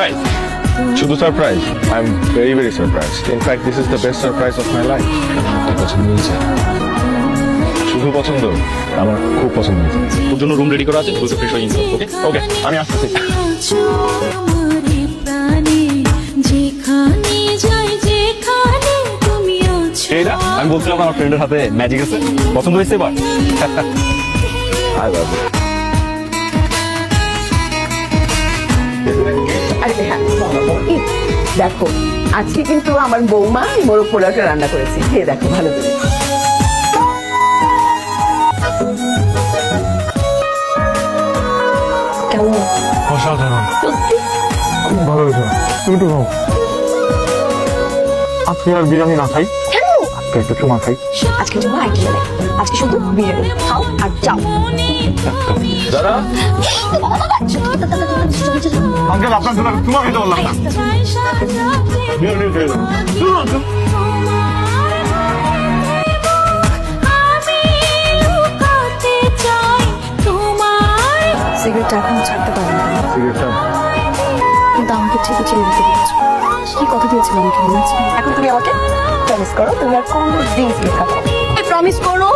Surprise. শুধু surprise, I am very very surprise. In fact this is the best surprise of my life. পছন্দ হয়েছে? শুধু পছন্দ, আমার খুব পছন্দ হয়েছে। তোর জন্য রুম রেডি করা আছে, তুই ফ্রেশ হয়ে ইনস্টল। ওকে ওকে, আমি আসতেছি। এইটা আমি বলছিলাম আমার ফ্রেন্ডের হাতে ম্যাজিক আছে, পছন্দ হয়েছে এবার? I love you. দেখো আজকে কিন্তু আমার বৌমা মোরগ পোলাওটা রান্না করেছে, খেয়ে দেখো ভালো করে। কেমন? অসাধারণ, সত্যি খুব ভালো হয়েছে। তুমি তো খাও। আজকে আর বিরিয়ানি না খাই, কেন? আজকে একটু চুমা খাই। আজকে জন্য আইটেম নেই, আজকে শুধু বিরিয়ানি খাও আর যাও। দাদা আঙ্কেল, আপনার জন্য চুমা খেতে বললাম না। বিরিয়ানি খেয়ে যাও। সিগারেটটা এখন ছাড়তে পারি না, সিগারেটটা কিন্তু আমাকে ঠিকই ছেড়ে দিতে বলেছো। কি কথা দিয়েছিল আমাকে মনে আছে? এখন তুমি আমাকে প্রমিস করো তুমি আর কোনো দিন সিগারেট খাবো। প্রমিস করো।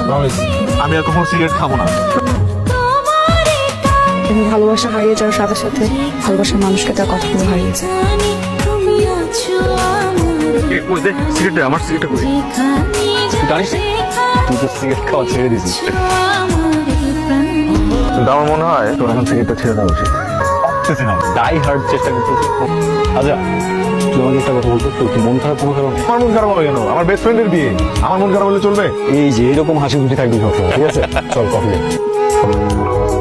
প্রমিস, আমি আর কখনো সিগারেট খাবো না। তুমি ভালোবাসা হারিয়ে যাওয়ার সাথে সাথে ভালোবাসার মানুষকে তার কথাগুলো হারিয়েছে। সিগারেটটা আমার, সিগারেটটা কই? তুই জানিস তুই তো সিগারেট খাওয়া ছেড়ে দিছিস। কিন্তু আমার মনে হয় তোর এখন সিগারেটটা ছেড়ে দেওয়া উচিত। পারতেছি না, ডাই হার্ড চেষ্টা করতেছি। আচ্ছা তুই আমাকে একটা কথা বলতো, তোর কি মন খারাপ কোনো কারণ? আমার মন খারাপ হবে কেন? আমার বেস্ট ফ্রেন্ডের বিয়ে, আমার মন খারাপ হলে চলবে? এই যে এরকম হাসি খুশি থাকবি সবসময়, ঠিক আছে? চল কফি দে।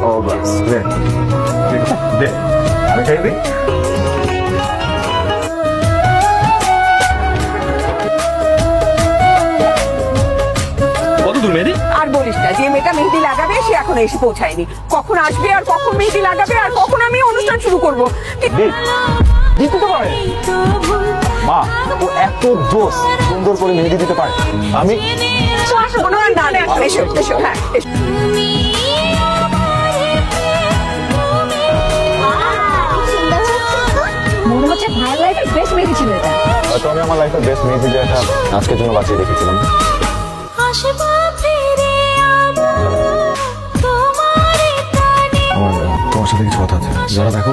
ও বাস, দে দে, আমি খাই দিই। কত দূর মেহেদি? আর বলিস না, যে মেয়েটা মেহেদি লাগাবে সে এখন এসে পৌঁছায়নি। কখন আসবে আর কখন মেহেদি লাগাবে আর কখন আমি অনুষ্ঠান শুরু করবো। দিতে তো পারে মা, ও এত জোস, সুন্দর করে মেহেদি দিতে পারে। আমি কোনো আর না, এসো এসো, হ্যাঁ এসো। মনে হচ্ছে ভাইয়ের লাইফের বেস্ট মেহেদি ছিল এটা। হয়তো আমি আমার লাইফের বেস্ট মেয়েদের যেটা আজকের জন্য বাঁচিয়ে রেখেছিলাম। আমার তোমার সাথে কিছু কথা আছে। যারা দেখো,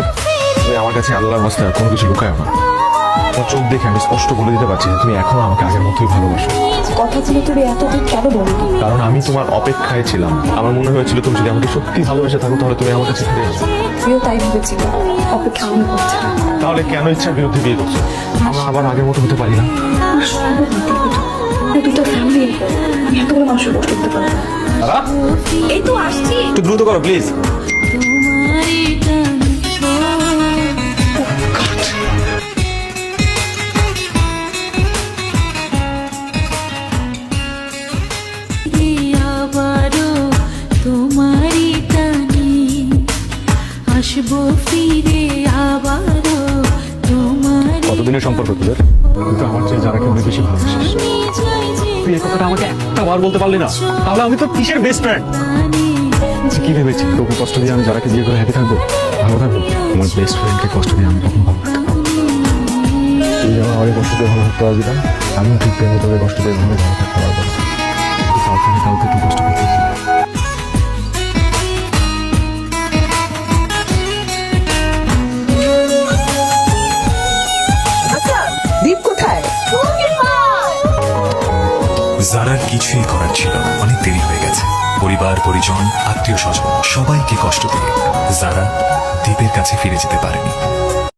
তুমি আমার কাছে আল্লাহর রাস্তায় আর কোনো কিছু লুকায় না। তোমার চোখ দেখে আমি স্পষ্ট বলে দিতে পারছি যে তুমি এখনো আমাকে আগের মতোই ভালোবাসো। কথা ছিল তুমি এতদিন কেন বলনি? কারণ আমি তোমার অপেক্ষায় ছিলাম। আমার মনে হয়েছিল তুমি যদি আমাকে সত্যি ভালোবেসে থাকো তাহলে তুমি আমার কাছে ফিরে এসো। তুইও তাই ভেবেছিল, অপেক্ষা আমি করছি। তাহলে কেন ইচ্ছার বিরুদ্ধে বিয়ে করছো? আমরা আবার আগের মতো হতে পারি না? দুটো ফ্যামিলি, আমি এতগুলো মানুষের কষ্ট করতে পারবো না। দাদা এই তো আসছি। একটু দ্রুত করো প্লিজ। কতদিনের সম্পর্ক তোদের? কিন্তু আমার চেয়ে যারা কেউ বেশি ভালোবাসিস। তুই এই কথাটা আমাকে একটা বার বলতে পারলি না, তাহলে আমি তো কিসের বেস্ট ফ্রেন্ড? কি ভেবেছি তোকে কষ্ট দিয়ে আমি যারাকে বিয়ে করে হ্যাপি থাকবো, ভালো থাকবো? আমার বেস্ট ফ্রেন্ডকে কষ্ট দিয়ে আমি কখন ভালো থাকতে পারবো? তুই যেমন আমাকে কষ্ট দিয়ে ভালো থাকতে পারবি না, আমিও ঠিক তেমনি তোকে কষ্ট দিয়ে ভালো থাকতে পারবো না। কিন্তু কাউকে না কাউকে তুই কষ্ট করতে হবে। আচ্ছা দীপ কোথায়? জারার কিছুই করার ছিল, অনেক দেরি হয়ে গেছে। পরিবার পরিজন আত্মীয় স্বজন সবাইকে কষ্ট দিয়ে জারা দ্বীপের কাছে ফিরে যেতে পারেনি।